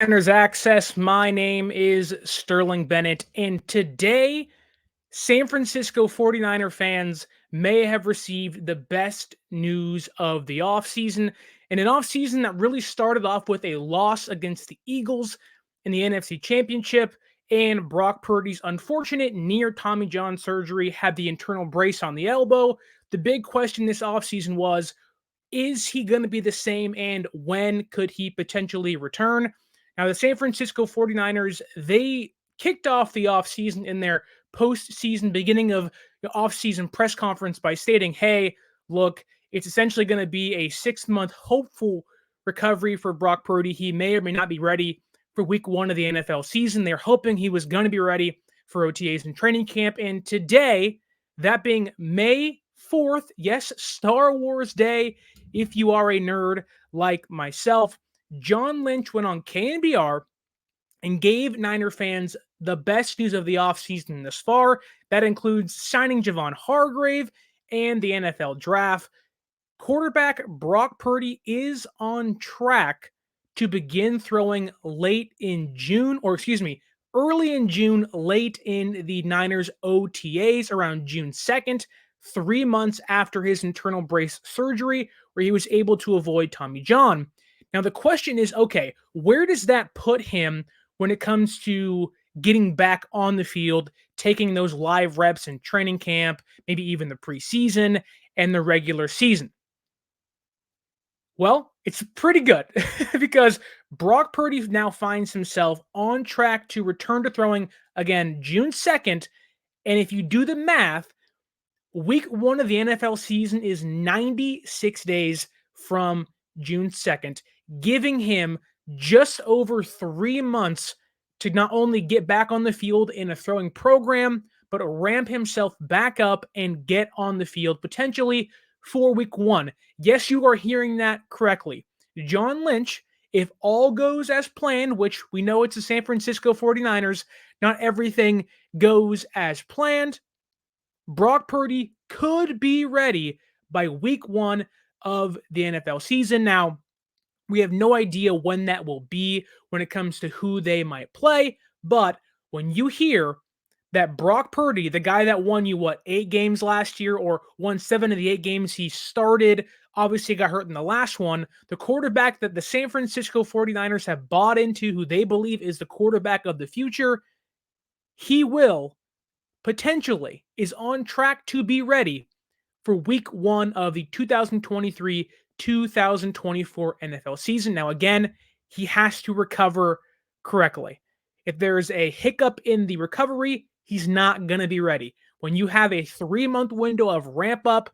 Niners Access. My name is Sterling Bennett, and today, San Francisco 49er fans may have received the best news of the offseason, and an offseason that really started off with a loss against the Eagles in the NFC Championship, and Brock Purdy's unfortunate near Tommy John surgery had the internal brace on the elbow. The big question this offseason was, is he going to be the same, and when could he potentially return? Now, the San Francisco 49ers, they kicked off the offseason in their postseason beginning of the offseason press conference by stating, hey, look, it's essentially going to be a 6-month hopeful recovery for Brock Purdy. He may or may not be ready for week 1 of the NFL season. They're hoping he was going to be ready for OTAs and training camp. And today, that being May 4th, yes, Star Wars Day, if you are a nerd like myself, John Lynch went on KNBR and gave Niner fans the best news of the offseason thus far. That includes signing Javon Hargrave and the NFL draft. Quarterback Brock Purdy is on track to begin throwing early in June, late in the Niners OTAs around June 2nd, 3 months after his internal brace surgery, where he was able to avoid Tommy John. Now, the question is, okay, where does that put him when it comes to getting back on the field, taking those live reps in training camp, maybe even the preseason and the regular season? Well, it's pretty good because Brock Purdy now finds himself on track to return to throwing again June 2nd. And if you do the math, week 1 of the NFL season is 96 days from June 2nd, giving him just over 3 months to not only get back on the field in a throwing program, but ramp himself back up and get on the field potentially for week 1. Yes, you are hearing that correctly. John Lynch, if all goes as planned, which we know it's the San Francisco 49ers, not everything goes as planned, Brock Purdy could be ready by week 1 of the NFL season. Now, we have no idea when that will be when it comes to who they might play, but when you hear that Brock Purdy, the guy that won you, 8 games last year, or won 7 of the 8 games he started, obviously got hurt in the last one, the quarterback that the San Francisco 49ers have bought into, who they believe is the quarterback of the future, he is on track to be ready for week 1 of the 2023-2024 NFL season. Now, again, he has to recover correctly. If there's a hiccup in the recovery, he's not going to be ready. When you have a 3-month window of ramp up,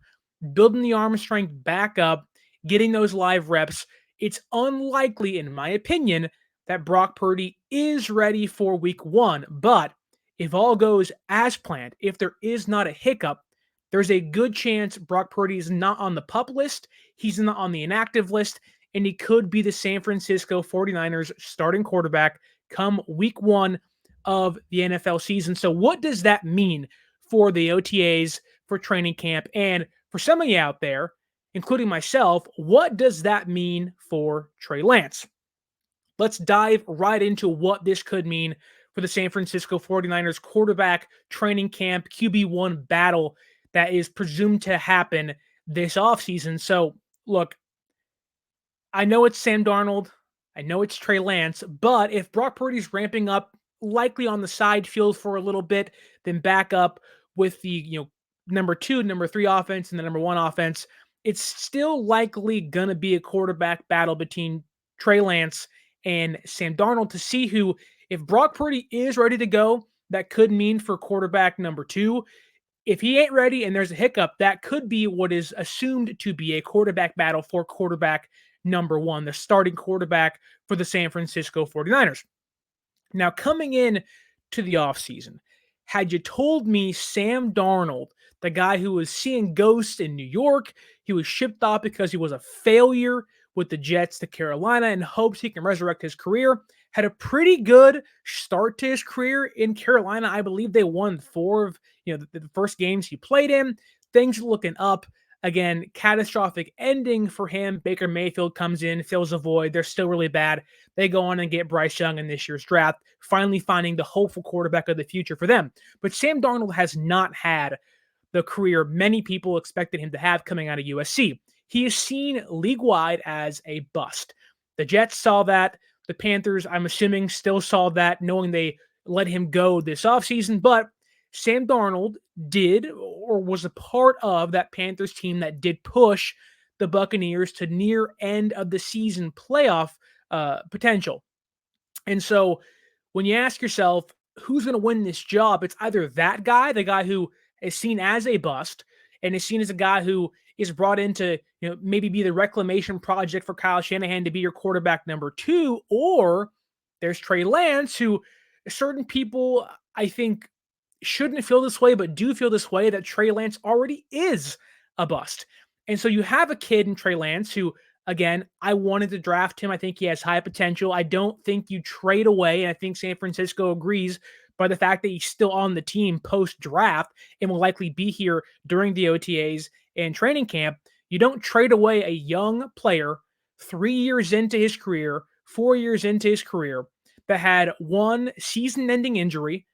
building the arm strength back up, getting those live reps, it's unlikely, in my opinion, that Brock Purdy is ready for week 1. But if all goes as planned, if there is not a hiccup, there's a good chance Brock Purdy is not on the PUP list, he's not on the inactive list, and he could be the San Francisco 49ers starting quarterback come week 1 of the NFL season. So what does that mean for the OTAs, for training camp, and for some of you out there, including myself, what does that mean for Trey Lance? Let's dive right into what this could mean for the San Francisco 49ers quarterback training camp QB1 battle that is presumed to happen this offseason. So, look, I know it's Sam Darnold. I know it's Trey Lance. But if Brock Purdy's ramping up, likely on the side field for a little bit, then back up with the number 2, number 3 offense and the number 1 offense, it's still likely going to be a quarterback battle between Trey Lance and Sam Darnold to see who, if Brock Purdy is ready to go, that could mean for quarterback number 2. If he ain't ready and there's a hiccup, that could be what is assumed to be a quarterback battle for quarterback number 1, the starting quarterback for the San Francisco 49ers. Now, coming in to the offseason, had you told me Sam Darnold, the guy who was seeing ghosts in New York, he was shipped off because he was a failure with the Jets to Carolina and hopes he can resurrect his career, had a pretty good start to his career in Carolina. I believe they won 4 of the first games he played in. Things looking up. Again, catastrophic ending for him. Baker Mayfield comes in, fills a void. They're still really bad. They go on and get Bryce Young in this year's draft, finally finding the hopeful quarterback of the future for them. But Sam Darnold has not had the career many people expected him to have coming out of USC. He is seen league-wide as a bust. The Jets saw that. The Panthers, I'm assuming, still saw that, knowing they let him go this offseason. But Sam Darnold did or was a part of that Panthers team that did push the Buccaneers to near end of the season playoff potential. And so when you ask yourself, who's going to win this job? It's either that guy, the guy who is seen as a bust and is seen as a guy who is brought in to, maybe be the reclamation project for Kyle Shanahan to be your quarterback number 2, or there's Trey Lance, who certain people, I think, shouldn't feel this way, but do feel this way, that Trey Lance already is a bust. And so you have a kid in Trey Lance who, again, I wanted to draft him. I think he has high potential. I don't think you trade away, and I think San Francisco agrees, by the fact that he's still on the team post-draft and will likely be here during the OTAs and training camp. You don't trade away a young player 3 years into his career, 4 years into his career, that had one season-ending injury,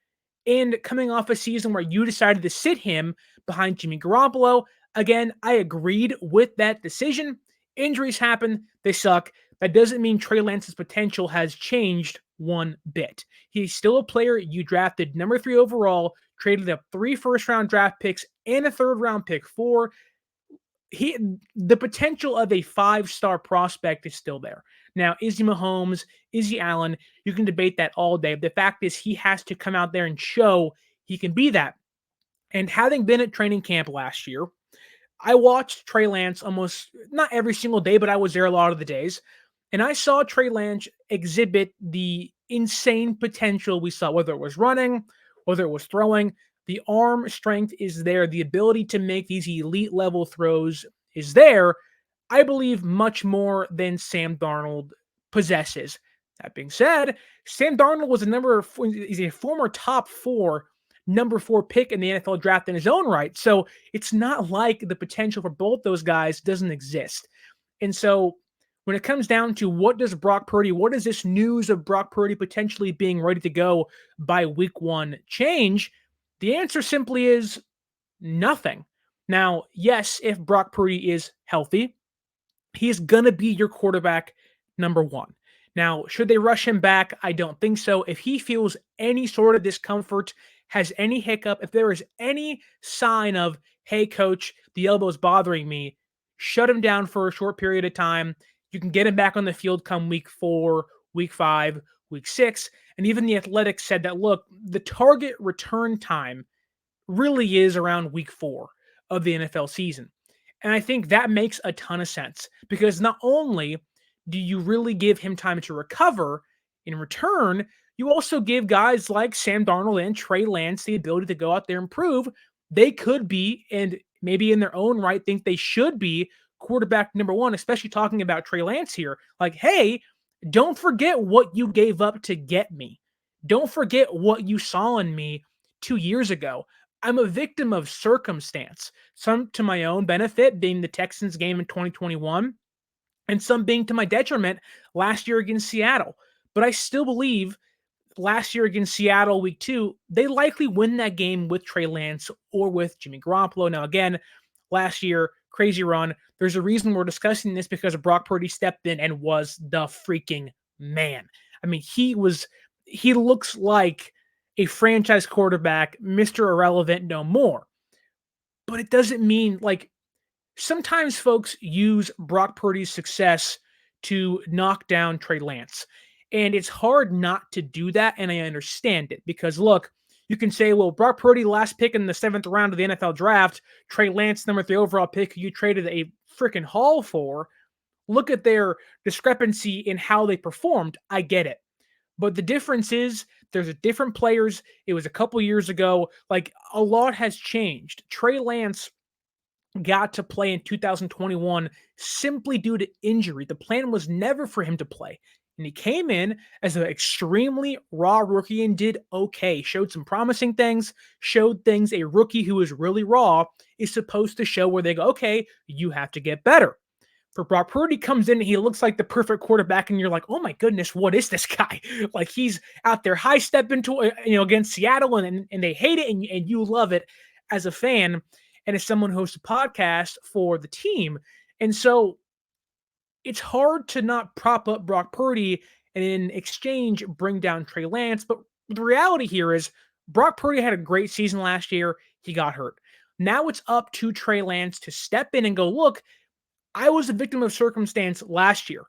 and coming off a season where you decided to sit him behind Jimmy Garoppolo. Again, I agreed with that decision. Injuries happen. They suck. That doesn't mean Trey Lance's potential has changed one bit. He's still a player you drafted number 3 overall, traded up 3 first-round draft picks and a third-round pick for. The potential of a 5-star prospect is still there. Now, is he Mahomes? Is he Allen? You can debate that all day. The fact is, he has to come out there and show he can be that. And having been at training camp last year, I watched Trey Lance almost not every single day, but I was there a lot of the days. And I saw Trey Lance exhibit the insane potential we saw, whether it was running, whether it was throwing. The arm strength is there. The ability to make these elite level throws is there. I believe much more than Sam Darnold possesses. That being said, Sam Darnold was he's a former top 4, number 4 pick in the NFL draft in his own right. So it's not like the potential for both those guys doesn't exist. And so when it comes down to what does this news of Brock Purdy potentially being ready to go by week 1 change? The answer simply is nothing. Now, yes, if Brock Purdy is healthy, he's going to be your quarterback number 1. Now, should they rush him back? I don't think so. If he feels any sort of discomfort, has any hiccup, if there is any sign of, hey, coach, the elbow's bothering me, shut him down for a short period of time. You can get him back on the field come week 4, week 5, week 6. And even the Athletics said that, look, the target return time really is around week 4 of the NFL season. And I think that makes a ton of sense, because not only do you really give him time to recover, in return, you also give guys like Sam Darnold and Trey Lance the ability to go out there and prove they could be, and maybe in their own right think they should be, quarterback number 1, especially talking about Trey Lance here. Like, hey, don't forget what you gave up to get me. Don't forget what you saw in me 2 years ago. I'm a victim of circumstance, some to my own benefit, being the Texans game in 2021, and some being to my detriment last year against Seattle. But I still believe last year against Seattle, week 2, they likely win that game with Trey Lance or with Jimmy Garoppolo. Now, again, last year, crazy run. There's a reason we're discussing this, because Brock Purdy stepped in and was the freaking man. I mean, he looks like a franchise quarterback, Mr. Irrelevant no more. But it doesn't mean, like, sometimes folks use Brock Purdy's success to knock down Trey Lance. And it's hard not to do that, and I understand it. Because, look, you can say, well, Brock Purdy, last pick in the 7th round of the NFL draft, Trey Lance, number 3 overall pick, you traded a freaking haul for. Look at their discrepancy in how they performed. I get it. But the difference is there's different players. It was a couple years ago. Like, a lot has changed. Trey Lance got to play in 2021 simply due to injury. The plan was never for him to play. And he came in as an extremely raw rookie and did okay. Showed some promising things, showed things a rookie who is really raw is supposed to show where they go, okay, you have to get better. For Brock Purdy comes in and he looks like the perfect quarterback, and you're like, oh my goodness, what is this guy? Like he's out there high stepping to against Seattle, and they hate it, and you love it as a fan and as someone who hosts a podcast for the team. And so it's hard to not prop up Brock Purdy and in exchange bring down Trey Lance. But the reality here is Brock Purdy had a great season last year. He got hurt. Now it's up to Trey Lance to step in and go, look, I was a victim of circumstance last year.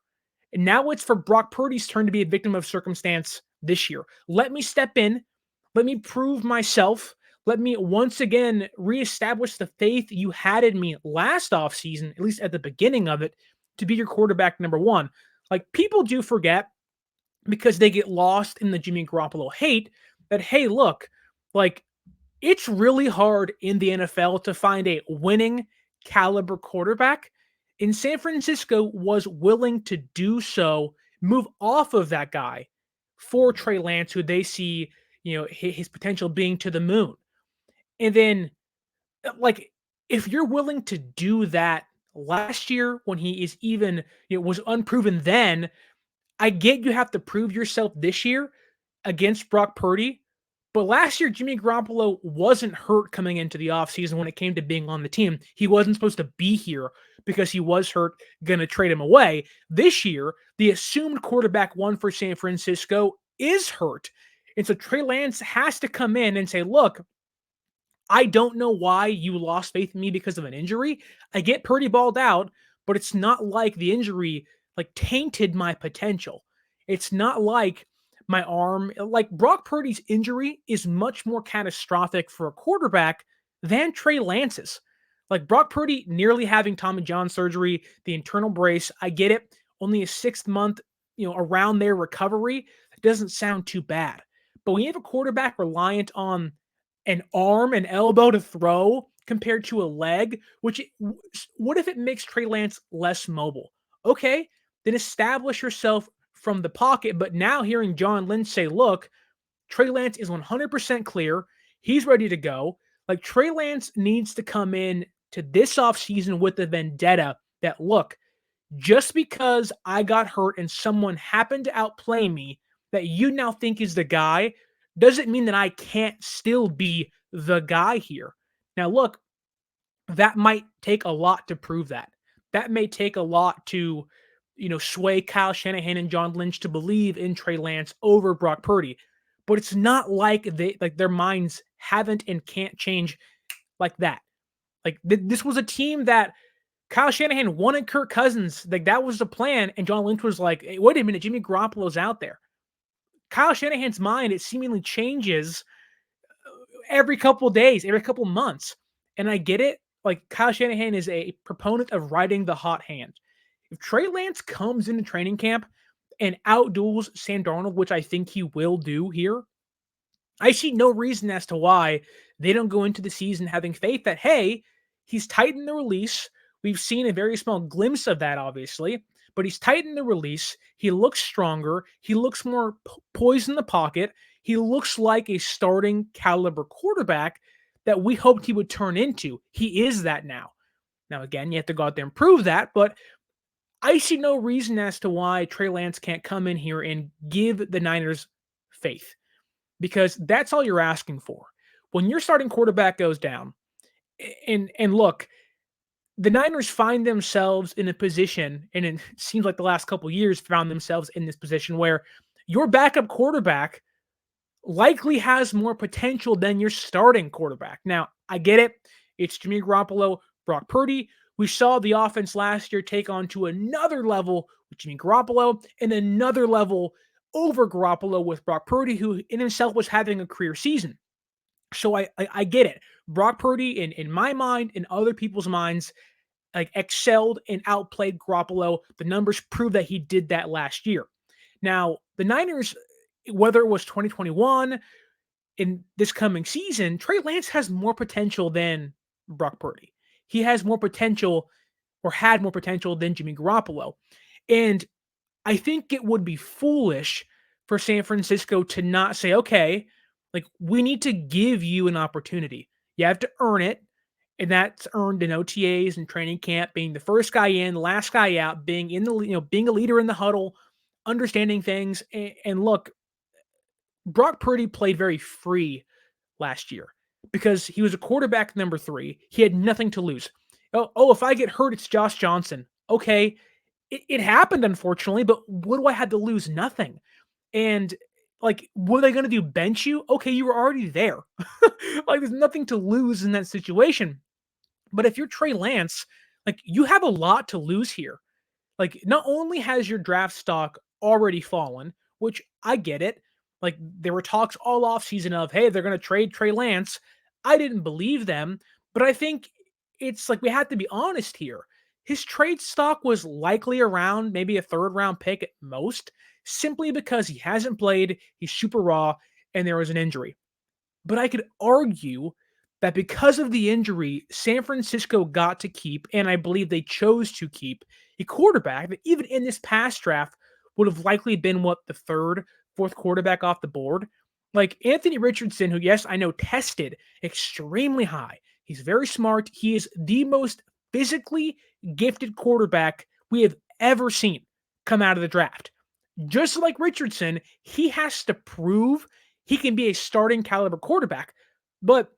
And now it's for Brock Purdy's turn to be a victim of circumstance this year. Let me step in. Let me prove myself. Let me once again reestablish the faith you had in me last offseason, at least at the beginning of it, to be your quarterback number one. Like people do forget because they get lost in the Jimmy Garoppolo hate that, hey, look, like it's really hard in the NFL to find a winning caliber quarterback. And San Francisco was willing to do so, move off of that guy for Trey Lance, who they see, his potential being to the moon. And then, like, if you're willing to do that last year when he is even, was unproven then, I get you have to prove yourself this year against Brock Purdy. But last year, Jimmy Garoppolo wasn't hurt coming into the offseason when it came to being on the team. He wasn't supposed to be here because he was hurt, going to trade him away. This year, the assumed quarterback one for San Francisco is hurt. And so Trey Lance has to come in and say, look, I don't know why you lost faith in me because of an injury. I get Purdy balled out, but it's not like the injury like tainted my potential. It's not like my arm, like Brock Purdy's injury is much more catastrophic for a quarterback than Trey Lance's. Like Brock Purdy nearly having Tommy John surgery, the internal brace, I get it. Only a 6 month, around their recovery. It doesn't sound too bad. But when you have a quarterback reliant on an arm and elbow to throw compared to a leg, what if it makes Trey Lance less mobile? Okay, then establish yourself from the pocket. But now hearing John Lynch say, look, Trey Lance is 100% clear. He's ready to go. Like Trey Lance needs to come in to this offseason with the vendetta that, look, just because I got hurt and someone happened to outplay me that you now think is the guy doesn't mean that I can't still be the guy here. Now, look, that might take a lot to prove that. That may take a lot to, sway Kyle Shanahan and John Lynch to believe in Trey Lance over Brock Purdy. But it's not like their minds haven't and can't change like that. Like this was a team that Kyle Shanahan wanted Kirk Cousins. Like that was the plan. And John Lynch was like, hey, wait a minute, Jimmy Garoppolo's out there. Kyle Shanahan's mind, it seemingly changes every couple days, every couple months. And I get it. Like Kyle Shanahan is a proponent of riding the hot hand. If Trey Lance comes into training camp and outduels Sam Darnold, which I think he will do here, I see no reason as to why they don't go into the season having faith that, hey, he's tightened the release. We've seen a very small glimpse of that, obviously, but he's tightened the release. He looks stronger. He looks more poised in the pocket. He looks like a starting caliber quarterback that we hoped he would turn into. He is that now. Now, again, you have to go out there and prove that, but I see no reason as to why Trey Lance can't come in here and give the Niners faith, because that's all you're asking for. When your starting quarterback goes down, and look, the Niners find themselves in a position, and it seems like the last couple of years found themselves in this position where your backup quarterback likely has more potential than your starting quarterback. Now, I get it. It's Jimmy Garoppolo, Brock Purdy. We saw the offense last year take on to another level with Jimmy Garoppolo and another level over Garoppolo with Brock Purdy, who in himself was having a career season. So I get it. Brock Purdy, in my mind, in other people's minds, like excelled and outplayed Garoppolo. The numbers prove that he did that last year. Now, the Niners, whether it was 2021 in this coming season, Trey Lance has more potential than Brock Purdy. He has more potential, or had more potential, than Jimmy Garoppolo. And I think it would be foolish for San Francisco to not say, okay, like we need to give you an opportunity. You have to earn it. And that's earned in OTAs and training camp, being the first guy in, last guy out, being in the, being a leader in the huddle, understanding things. And look, Brock Purdy played very free last year because he was a quarterback number 3. He had nothing to lose. Oh, if I get hurt, it's Josh Johnson. Okay. It happened, unfortunately, but what do I have to lose? Nothing. And like, what are they going to do? Bench you? Okay, you were already there. Like, there's nothing to lose in that situation. But if you're Trey Lance, like, you have a lot to lose here. Like, not only has your draft stock already fallen, which I get it. Like, there were talks all offseason of, hey, they're going to trade Trey Lance. I didn't believe them, but I think it's like we have to be honest here. His trade stock was likely around maybe a third round pick at most, simply because he hasn't played, he's super raw, and there was an injury. But I could argue that because of the injury, San Francisco got to keep, and I believe they chose to keep, a quarterback that even in this past draft would have likely been the third, fourth quarterback off the board. Like Anthony Richardson, who, yes, I know tested extremely high. He's very smart. He is the most physically gifted quarterback we have ever seen come out of the draft. Just like Richardson, he has to prove he can be a starting caliber quarterback. But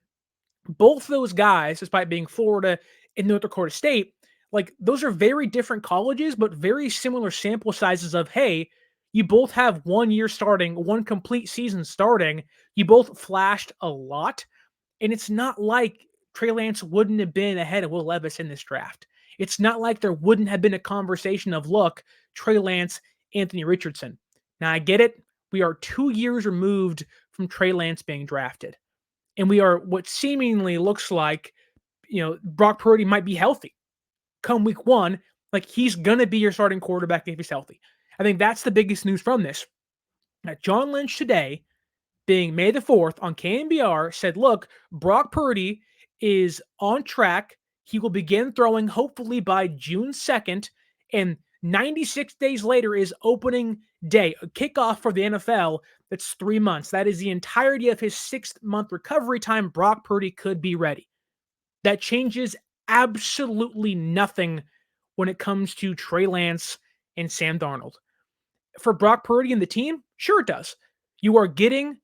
both those guys, despite being Florida and North Dakota State, like those are very different colleges, but very similar sample sizes of, hey, you both have 1 year starting, one complete season starting. You both flashed a lot. And it's not like Trey Lance wouldn't have been ahead of Will Levis in this draft. It's not like there wouldn't have been a conversation of, look, Trey Lance, Anthony Richardson. Now, I get it. We are 2 years removed from Trey Lance being drafted. And we are what seemingly looks like, Brock Purdy might be healthy come week 1. Like, he's going to be your starting quarterback if he's healthy. I think that's the biggest news from this. Now, John Lynch today, being May the 4th on KNBR, said, look, Brock Purdy is on track. He will begin throwing hopefully by June 2nd, and 96 days later is opening day, a kickoff for the NFL. That's 3 months. That is the entirety of his 6-month recovery time. Brock Purdy could be ready. That changes absolutely nothing when it comes to Trey Lance and Sam Darnold. For Brock Purdy and the team, sure it does. You are getting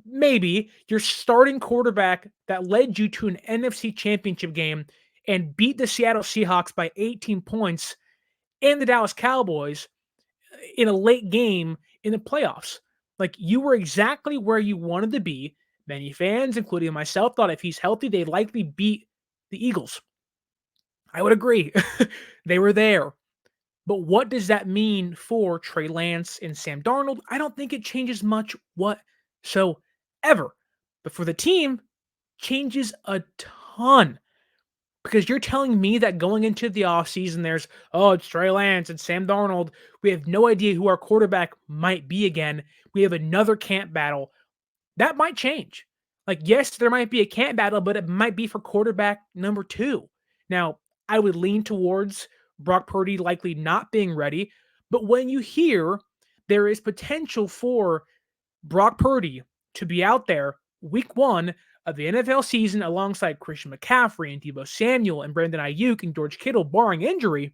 maybe your starting quarterback that led you to an NFC championship game and beat the Seattle Seahawks by 18 points and the Dallas Cowboys in a late game in the playoffs. Like, you were exactly where you wanted to be. Many fans, including myself, thought if he's healthy, they'd likely beat the Eagles. I would agree. They were there. But what does that mean for Trey Lance and Sam Darnold? I don't think it changes much whatsoever. But for the team, changes a ton. Because you're telling me that going into the offseason, it's Trey Lance and Sam Darnold. We have no idea who our quarterback might be again. We have another camp battle. That might change. Like, yes, there might be a camp battle, but it might be for quarterback number 2. Now, I would lean towards Brock Purdy likely not being ready. But when you hear there is potential for Brock Purdy to be out there week 1 of the NFL season alongside Christian McCaffrey and Deebo Samuel and Brandon Ayuk and George Kittle, barring injury,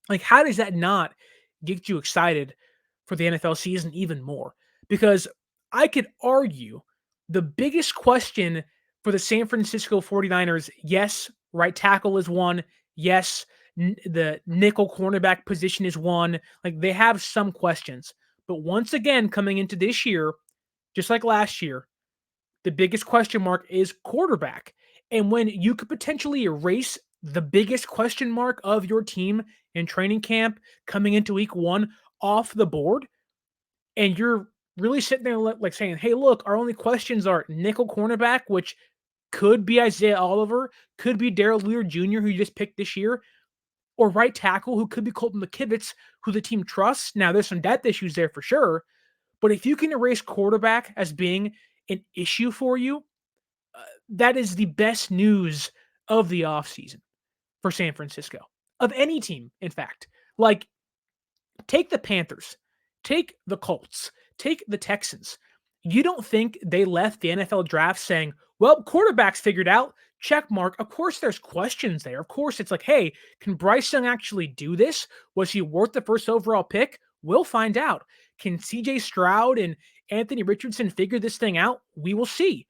like, how does that not get you excited for the NFL season even more? Because I could argue the biggest question for the San Francisco 49ers, yes, right tackle is one. Yes, the nickel cornerback position is one. Like, they have some questions. But once again, coming into this year, just like last year, the biggest question mark is quarterback. And when you could potentially erase the biggest question mark of your team in training camp coming into week 1 off the board, and you're really sitting there like saying, hey, look, our only questions are nickel cornerback, which could be Isaiah Oliver, could be Darrell Lear Jr., who you just picked this year, or right tackle, who could be Colton McKivitz, who the team trusts. Now, there's some depth issues there for sure, but if you can erase quarterback as being an issue for you, that is the best news of the offseason for San Francisco, of any team, in fact. Like, Take the Panthers, take the Colts, take the Texans. You don't think they left the NFL draft saying, well, quarterback's figured out, check mark. Of course, there's questions there. Of course, it's like, hey, can Bryce Young actually do this? Was he worth the first overall pick? We'll find out. Can CJ Stroud and Anthony Richardson figure this thing out? We will see.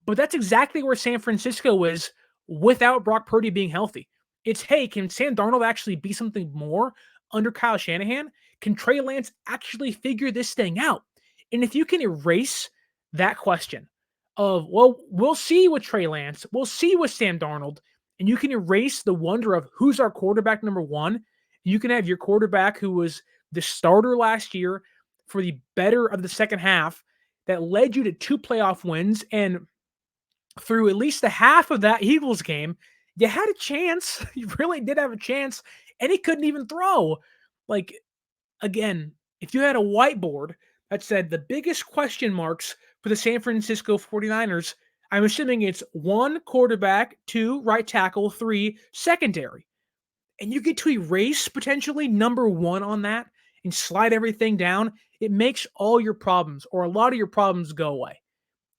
But that's exactly where San Francisco is without Brock Purdy being healthy. It's, hey, can Sam Darnold actually be something more under Kyle Shanahan? Can Trey Lance actually figure this thing out? And if you can erase that question of, well, we'll see with Trey Lance, we'll see with Sam Darnold, and you can erase the wonder of who's our quarterback number one, you can have your quarterback who was the starter last year for the better of the second half that led you to 2 playoff wins, and through at least the half of that Eagles game, you had a chance. You really did have a chance, and he couldn't even throw. Like, again, if you had a whiteboard that said the biggest question marks for the San Francisco 49ers, I'm assuming it's 1, quarterback, 2, right tackle, 3, secondary. And you get to erase potentially number 1 on that and slide everything down. It makes all your problems, or a lot of your problems, go away.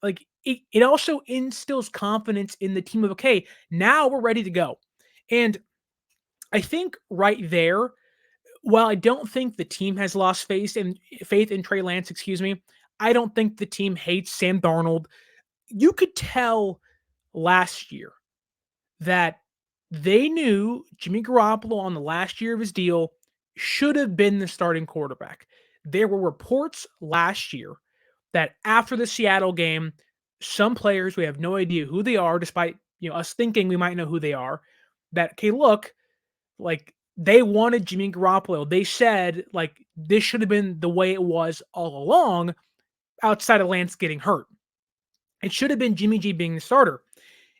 Like, it also instills confidence in the team of, okay, now we're ready to go. And I think right there, while I don't think the team has lost faith in Trey Lance, excuse me, I don't think the team hates Sam Darnold. You could tell last year that they knew Jimmy Garoppolo on the last year of his deal should have been the starting quarterback. There were reports last year that after the Seattle game, some players, we have no idea who they are, despite us thinking we might know who they are, that, okay, look, like, they wanted Jimmy Garoppolo. They said, like, this should have been the way it was all along, outside of Lance getting hurt. It should have been Jimmy G being the starter.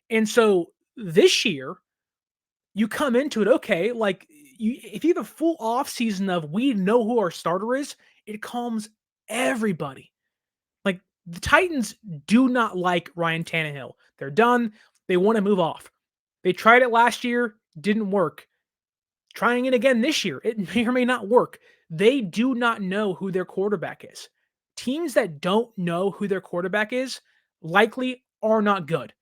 And so this year, you come into it, okay, like, if you have a full offseason of we know who our starter is, it calms everybody. Like, the Titans do not like Ryan Tannehill. They're done. They want to move off. They tried it last year, didn't work. Trying it again this year, it may or may not work. They do not know who their quarterback is. Teams that don't know who their quarterback is likely are not good.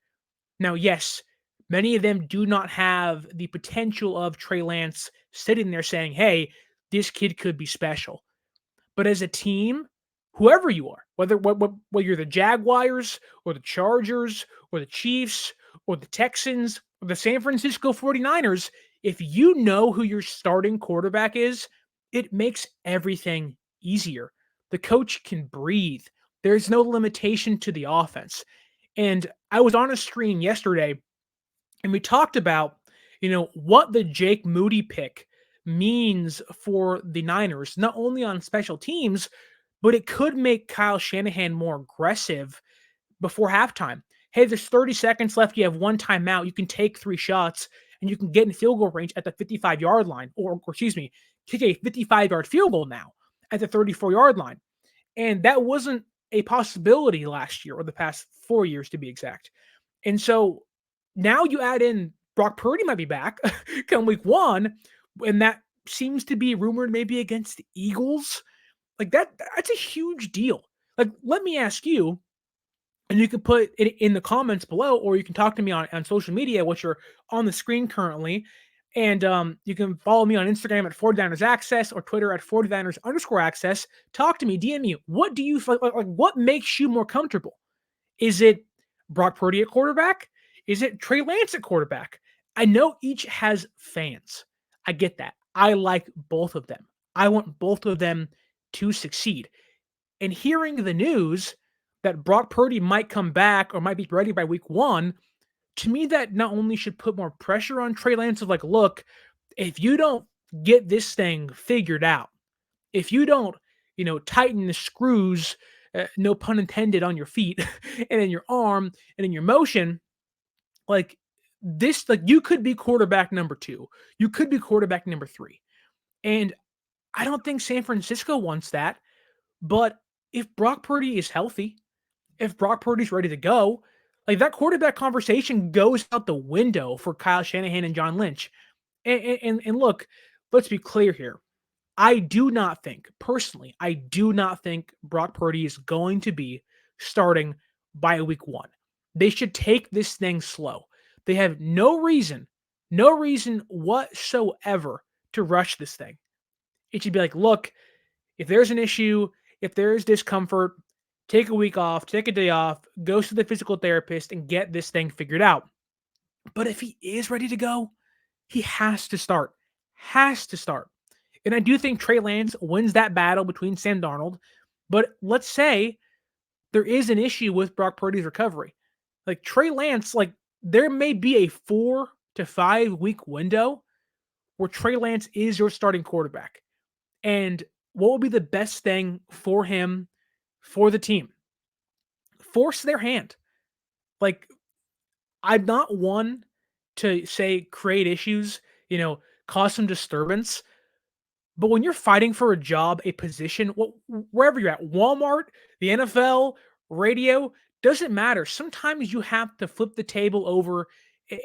Now, yes, many of them do not have the potential of Trey Lance sitting there saying, hey, this kid could be special. But as a team, whoever you are, whether you're the Jaguars or the Chargers or the Chiefs or the Texans or the San Francisco 49ers, if you know who your starting quarterback is, it makes everything easier. The coach can breathe. There's no limitation to the offense. And I was on a screen yesterday and we talked about, what the Jake Moody pick means for the Niners, not only on special teams, but it could make Kyle Shanahan more aggressive before halftime. Hey, there's 30 seconds left. You have 1 timeout. You can take 3 shots and you can get in field goal range at the 55-yard line, or excuse me, kick a 55-yard field goal now at the 34-yard line. And that wasn't a possibility last year, or the past 4 years to be exact. And so now you add in Brock Purdy might be back come week 1, and that seems to be rumored maybe against the Eagles. Like, that's a huge deal. Like, let me ask you, and you can put it in the comments below, or you can talk to me on social media, which are on the screen currently. And you can follow me on Instagram at 49ers Access or Twitter at 49ers_access. Talk to me, DM me. What do you like? What makes you more comfortable? Is it Brock Purdy at quarterback? Is it Trey Lance at quarterback? I know each has fans. I get that. I like both of them. I want both of them to succeed. And hearing the news that Brock Purdy might come back or might be ready by week 1, to me, that not only should put more pressure on Trey Lance of, like, look, if you don't get this thing figured out, if you don't, tighten the screws, no pun intended, on your feet and in your arm and in your motion, like this, like, you could be quarterback number 2. You could be quarterback number 3. And I don't think San Francisco wants that. But if Brock Purdy is healthy, if Brock Purdy's ready to go, like, that quarterback conversation goes out the window for Kyle Shanahan and John Lynch. And look, let's be clear here. I do not think, personally, I do not think Brock Purdy is going to be starting by week 1. They should take this thing slow. They have no reason whatsoever to rush this thing. It should be like, look, if there's an issue, if there is discomfort, take a week off, take a day off, go to the physical therapist and get this thing figured out. But if he is ready to go, he has to start. Has to start. And I do think Trey Lance wins that battle between Sam Darnold. But let's say there is an issue with Brock Purdy's recovery. Like Trey Lance, like there may be a 4 to 5 week window where Trey Lance is your starting quarterback. And what will be the best thing for him, for the team? Force their hand. Like, I'm not one to say create issues, cause some disturbance. But when you're fighting for a job, a position, wherever you're at, Walmart, the NFL, radio, doesn't matter. Sometimes you have to flip the table over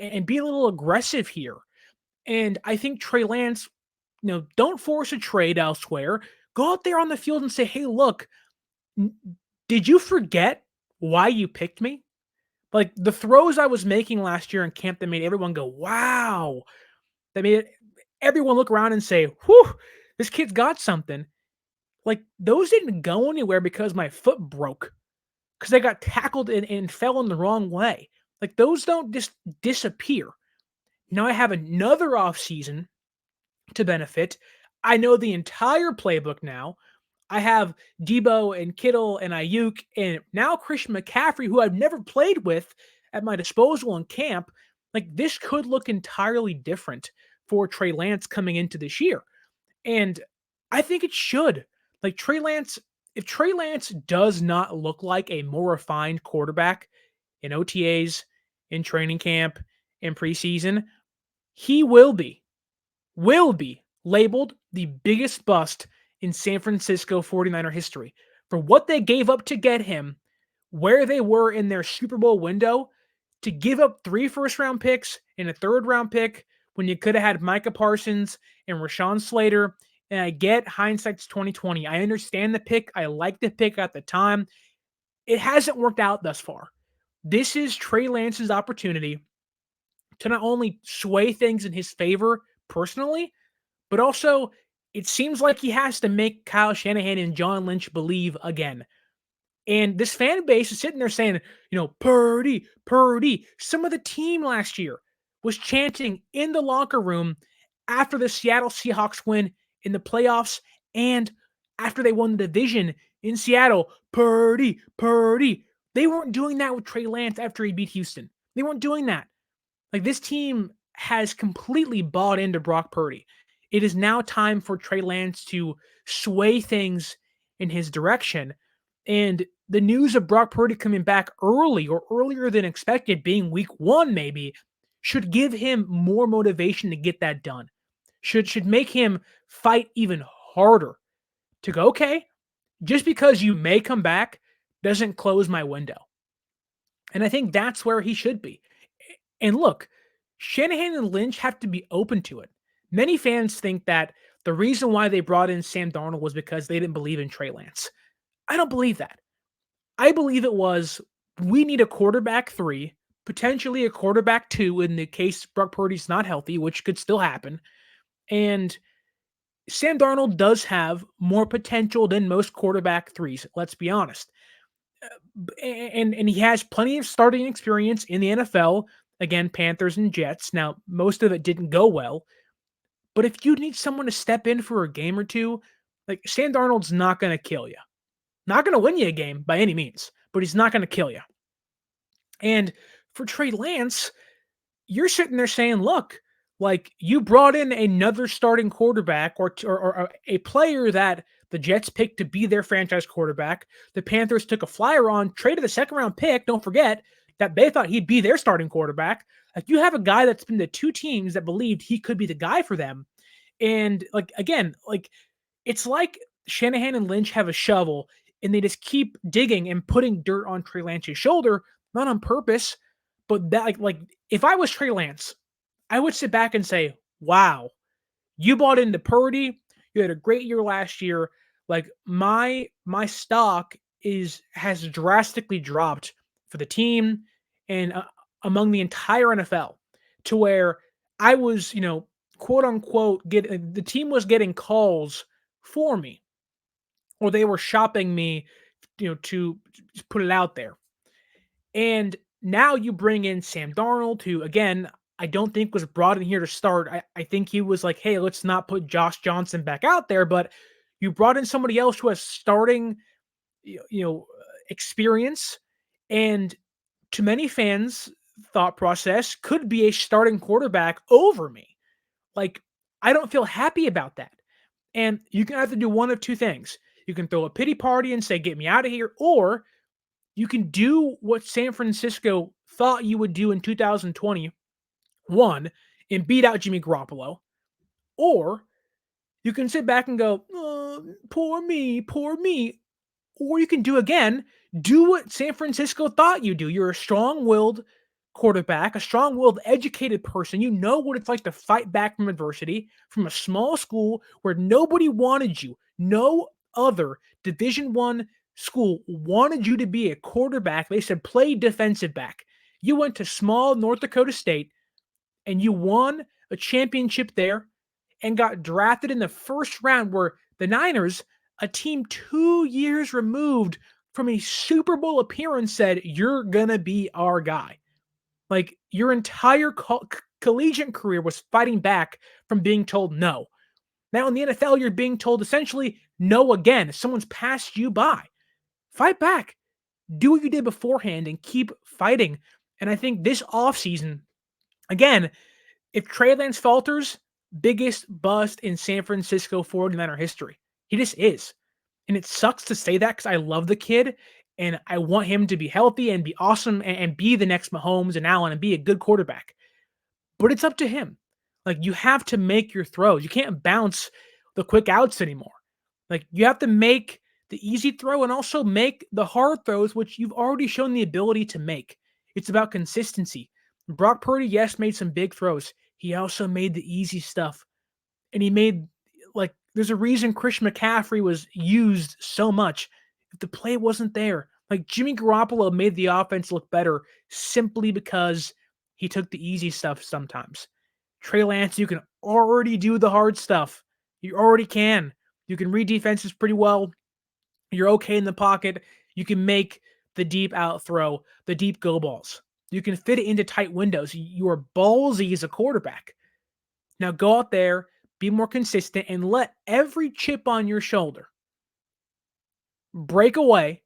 and be a little aggressive here. And I think Trey Lance, don't force a trade elsewhere. Go out there on the field and say, hey, look, did you forget why you picked me? Like the throws I was making last year in camp that made everyone go, wow. That made everyone look around and say, whew, this kid's got something. Like those didn't go anywhere because my foot broke. Because I got tackled and fell in the wrong way. Like those don't just disappear. Now I have another off season to benefit. I know the entire playbook now. I have Debo and Kittle and Ayuk and now Christian McCaffrey, who I've never played with, at my disposal in camp. Like this could look entirely different for Trey Lance coming into this year. And I think it should. Like Trey Lance, if Trey Lance does not look like a more refined quarterback in OTAs, in training camp, in preseason, he will be labeled the biggest bust in San Francisco 49er history for what they gave up to get him, where they were in their Super Bowl window, to give up 3 first-round picks and a third-round pick when you could have had Micah Parsons and Rashawn Slater. And I get hindsight's 2020. I understand the pick. I like the pick at the time. It hasn't worked out thus far. This is Trey Lance's opportunity to not only sway things in his favor personally, but also it seems like he has to make Kyle Shanahan and John Lynch believe again. And this fan base is sitting there saying, Purdy, Purdy. Some of the team last year was chanting in the locker room after the Seattle Seahawks win in the playoffs and after they won the division in Seattle, Purdy, Purdy. They weren't doing that with Trey Lance after he beat Houston. They weren't doing that. Like this team has completely bought into Brock Purdy. It is now time for Trey Lance to sway things in his direction. And the news of Brock Purdy coming back early or earlier than expected, being week 1 maybe, should give him more motivation to get that done. Should make him fight even harder to go, okay, just because you may come back doesn't close my window. And I think that's where he should be. And look, Shanahan and Lynch have to be open to it. Many fans think that the reason why they brought in Sam Darnold was because they didn't believe in Trey Lance. I don't believe that. I believe it was, we need a quarterback 3, potentially a quarterback 2 in the case Brock Purdy's not healthy, which could still happen. And Sam Darnold does have more potential than most quarterback 3s, let's be honest. And he has plenty of starting experience in the NFL. Again, Panthers and Jets. Now, most of it didn't go well. But if you need someone to step in for a game or two, like Sam Darnold's not going to kill you. Not going to win you a game by any means, but he's not going to kill you. And for Trey Lance, you're sitting there saying, look, like you brought in another starting quarterback or a player that the Jets picked to be their franchise quarterback. The Panthers took a flyer on, traded the second-round pick. Don't forget that they thought he'd be their starting quarterback. Like you have a guy that's been to 2 teams that believed he could be the guy for them. And like, again, like it's like Shanahan and Lynch have a shovel and they just keep digging and putting dirt on Trey Lance's shoulder, not on purpose, but that like if I was Trey Lance, I would sit back and say, wow, you bought into Purdy, You had a great year last year. Like my stock has drastically dropped for the team and among the entire NFL to where I was, quote unquote, the team was getting calls for me or they were shopping me, to put it out there. And now you bring in Sam Darnold, who again, I don't think was brought in here to start. I think he was like, hey, let's not put Josh Johnson back out there, but you brought in somebody else who has starting, experience, and to many fans' thought process could be a starting quarterback over me. Like, I don't feel happy about that. And you can either do one of two things. You can throw a pity party and say, get me out of here, or you can do what San Francisco thought you would do in 2021 and beat out Jimmy Garoppolo, or you can sit back and go, oh, poor me, poor me. Or you can do what San Francisco thought you do. You're a strong-willed quarterback, a strong-willed, educated person. You know what it's like to fight back from adversity from a small school where nobody wanted you. No other Division One school wanted you to be a quarterback. They said play defensive back. You went to small North Dakota State and you won a championship there and got drafted in the first round where the Niners, a team 2 years removed from a Super Bowl appearance, said, you're going to be our guy. Like, your entire collegiate career was fighting back from being told no. Now in the NFL, you're being told essentially no again. Someone's passed you by. Fight back. Do what you did beforehand and keep fighting. And I think this offseason, again, if Trey Lance falters, biggest bust in San Francisco 49er history. He just is. And it sucks to say that because I love the kid and I want him to be healthy and be awesome and be the next Mahomes and Allen and be a good quarterback. But it's up to him. Like, you have to make your throws. You can't bounce the quick outs anymore. Like, you have to make the easy throw and also make the hard throws, which you've already shown the ability to make. It's about consistency. Brock Purdy, yes, made some big throws. He also made the easy stuff. And he made, like, there's a reason Christian McCaffrey was used so much. If the play wasn't there, like, Jimmy Garoppolo made the offense look better simply because he took the easy stuff sometimes. Trey Lance, you can already do the hard stuff. You already can. You can read defenses pretty well. You're okay in the pocket. You can make the deep out throw, the deep go balls. You can fit it into tight windows. You are ballsy as a quarterback. Now go out there, be more consistent, and let every chip on your shoulder break away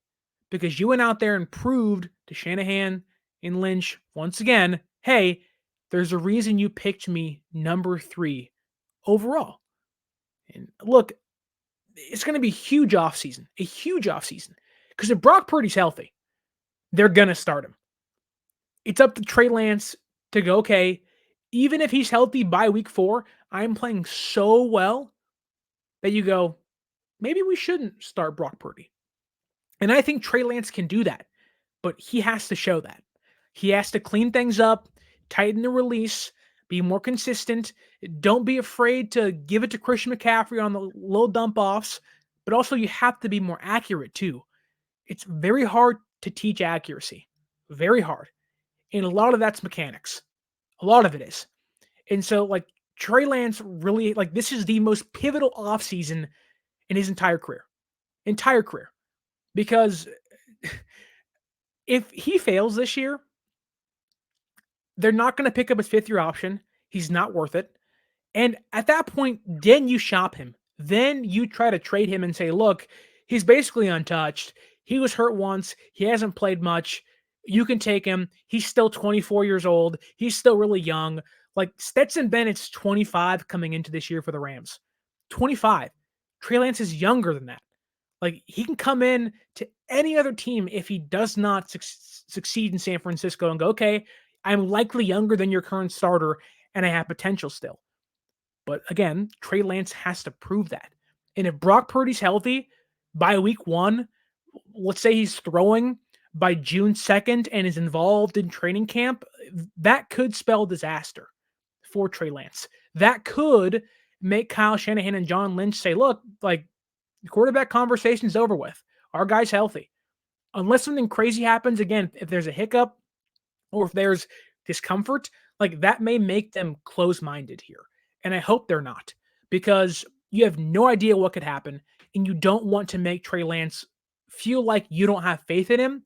because you went out there and proved to Shanahan and Lynch once again, hey, there's a reason you picked me number 3 overall. And look, it's going to be a huge offseason. Because if Brock Purdy's healthy, they're going to start him. It's up to Trey Lance to go, okay, even if he's healthy by week 4, I'm playing so well that you go, maybe we shouldn't start Brock Purdy. And I think Trey Lance can do that, but he has to show that. He has to clean things up, tighten the release, be more consistent. Don't be afraid to give it to Christian McCaffrey on the low dump offs, but also you have to be more accurate too. It's very hard to teach accuracy. Very hard. And a lot of that's mechanics. A lot of it is. And so, like, Trey Lance really, like, this is the most pivotal offseason in his entire career. Because if he fails this year, they're not going to pick up his 5th-year option. He's not worth it. And at that point, then you shop him. Then you try to trade him and say, look, he's basically untouched. He was hurt once. He hasn't played much. You can take him. He's still 24 years old. He's still really young. Like, Sterling Bennett's 25 coming into this year for the Rams. 25. Trey Lance is younger than that. Like, he can come in to any other team if he does not succeed in San Francisco and go, okay, I'm likely younger than your current starter and I have potential still. But again, Trey Lance has to prove that. And if Brock Purdy's healthy by week 1, let's say he's throwing by June 2nd and is involved in training camp, that could spell disaster for Trey Lance. That could make Kyle Shanahan and John Lynch say, look, like the quarterback conversation's over with. Our guy's healthy. Unless something crazy happens, again, if there's a hiccup or if there's discomfort, like that may make them close-minded here. And I hope they're not, because you have no idea what could happen, and you don't want to make Trey Lance feel like you don't have faith in him,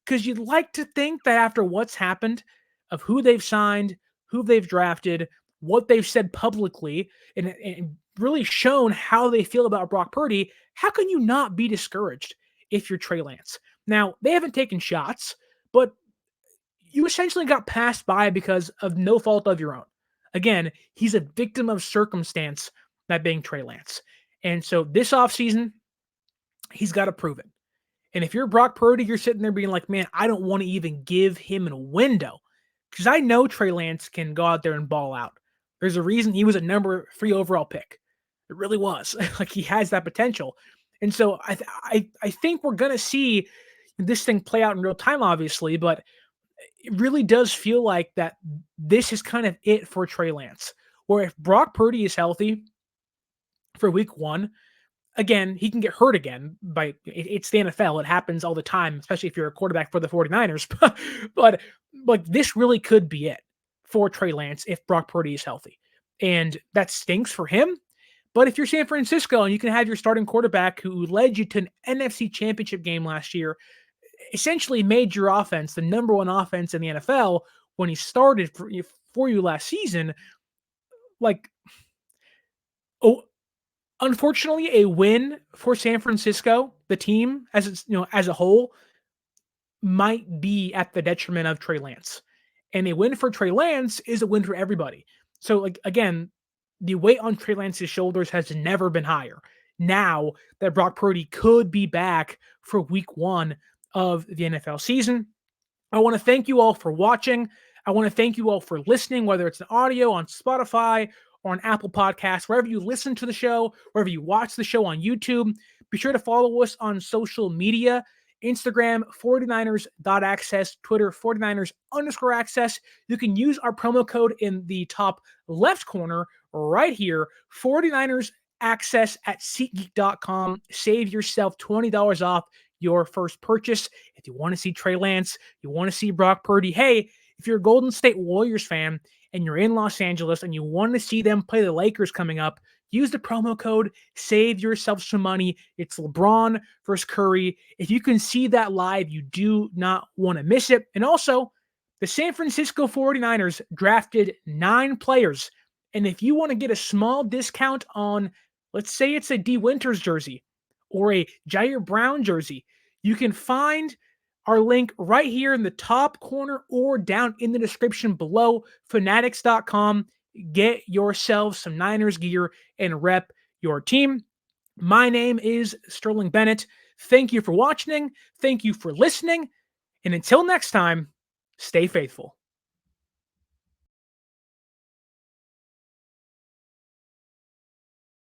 because you'd like to think that after what's happened, of who they've signed, who they've drafted, what they've said publicly, and really shown how they feel about Brock Purdy, how can you not be discouraged if you're Trey Lance? Now, they haven't taken shots, but you essentially got passed by because of no fault of your own. Again, he's a victim of circumstance, that being Trey Lance. And so this offseason, he's got to prove it. And if you're Brock Purdy, you're sitting there being like, man, I don't want to even give him a window, because I know Trey Lance can go out there and ball out. There's a reason he was a number 3 overall pick. It really was. Like, he has that potential. And so I think we're going to see this thing play out in real time, obviously, but it really does feel like that this is kind of it for Trey Lance. Where if Brock Purdy is healthy for week 1, again, he can get hurt again. It's the NFL. It happens all the time, especially if you're a quarterback for the 49ers. But like, this really could be it for Trey Lance if Brock Purdy is healthy. And that stinks for him. But if you're San Francisco and you can have your starting quarterback who led you to an NFC championship game last year, essentially made your offense the number 1 offense in the NFL when he started for you last season, like, oh, unfortunately, a win for San Francisco, the team as a whole, might be at the detriment of Trey Lance. And a win for Trey Lance is a win for everybody. So, like, again, the weight on Trey Lance's shoulders has never been higher. Now that Brock Purdy could be back for week 1 of the NFL season. I want to thank you all for watching. I want to thank you all for listening, whether it's an audio on Spotify or on Apple Podcasts, wherever you listen to the show, wherever you watch the show on YouTube. Be sure to follow us on social media, Instagram, 49ers.access, Twitter, 49ers_access. You can use our promo code in the top left corner right here, 49ers access at SeatGeek.com. Save yourself $20 off your first purchase. If you want to see Trey Lance, you want to see Brock Purdy, hey, if you're a Golden State Warriors fan and you're in Los Angeles and you want to see them play the Lakers coming up, use the promo code, save yourself some money. It's LeBron versus Curry. If you can see that live, you do not want to miss it. And also, the San Francisco 49ers drafted 9 players. And if you want to get a small discount on, let's say it's a D Winters jersey or a Jair Brown jersey, you can find our link right here in the top corner or down in the description below, fanatics.com. Get yourself some Niners gear and rep your team. My name is Sterling Bennett. Thank you for watching. Thank you for listening. And until next time, stay faithful.